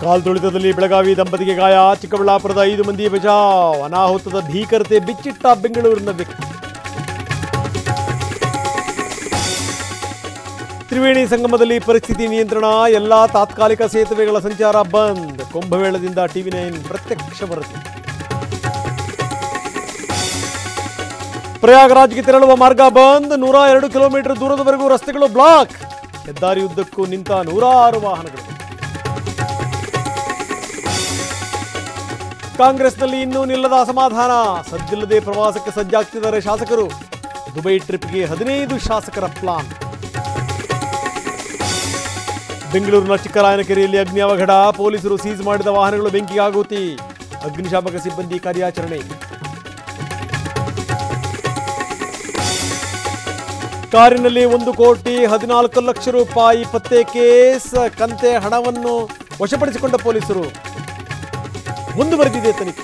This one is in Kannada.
ಕಾಲ್ತುಳಿತದಲ್ಲಿ ಬೆಳಗಾವಿ ದಂಪತಿಗೆ ಗಾಯ, ಚಿಕ್ಕಬಳ್ಳಾಪುರದ 5 ಮಂದಿ ಬಚಾವ್. ಅನಾಹುತದ ಭೀಕರತೆ ಬಿಚ್ಚಿಟ್ಟ ಬೆಂಗಳೂರಿನ ವ್ಯಕ್ತಿ. ತ್ರಿವೇಣಿ ಸಂಗಮದಲ್ಲಿ ಪರಿಸ್ಥಿತಿ ನಿಯಂತ್ರಣ, ಎಲ್ಲಾ ತಾತ್ಕಾಲಿಕ ಸೇತುವೆಗಳ ಸಂಚಾರ ಬಂದ್. ಕುಂಭಮೇಳದಿಂದ TV9 ಪ್ರತ್ಯಕ್ಷ ವರದಿ. ಪ್ರಯಾಗರಾಜ್ಗೆ ತೆರಳುವ ಮಾರ್ಗ ಬಂದ್, 102 ಕಿಲೋಮೀಟರ್ ದೂರದವರೆಗೂ ರಸ್ತೆಗಳು ಬ್ಲಾಕ್. ಹೆದ್ದಾರಿ ಉದ್ದಕ್ಕೂ ನಿಂತ 106 ವಾಹನಗಳು. ಕಾಂಗ್ರೆಸ್ನಲ್ಲಿ ಇನ್ನೂ ನಿಲ್ಲದ ಅಸಮಾಧಾನ, ಸದ್ದಿಲ್ಲದೆ ಪ್ರವಾಸಕ್ಕೆ ಸಜ್ಜಾಗ್ತಿದ್ದಾರೆ ಶಾಸಕರು. ದುಬೈ ಟ್ರಿಪ್ಗೆ 15 ಶಾಸಕರ ಪ್ಲಾನ್. ಬೆಂಗಳೂರಿನ ಚಿಕ್ಕರಾಯನಕೆರೆಯಲ್ಲಿ ಅಗ್ನಿ ಅವಘಡ, ಪೊಲೀಸರು ಸೀಸ್ ಮಾಡಿದ ವಾಹನಗಳು ಬೆಂಕಿಯಾಗುತ್ತಿ. ಅಗ್ನಿಶಾಮಕ ಸಿಬ್ಬಂದಿ ಕಾರ್ಯಾಚರಣೆ. ಕಾರಿನಲ್ಲಿ 1,14 ಲಕ್ಷ ರೂಪಾಯಿ ಪತ್ತೆ ಕೇಸ್, ಕಂತೆ ಹಣವನ್ನು ವಶಪಡಿಸಿಕೊಂಡ ಪೊಲೀಸರು. ಮುಂದುವರೆದಿದೆ ತನಿಖೆ.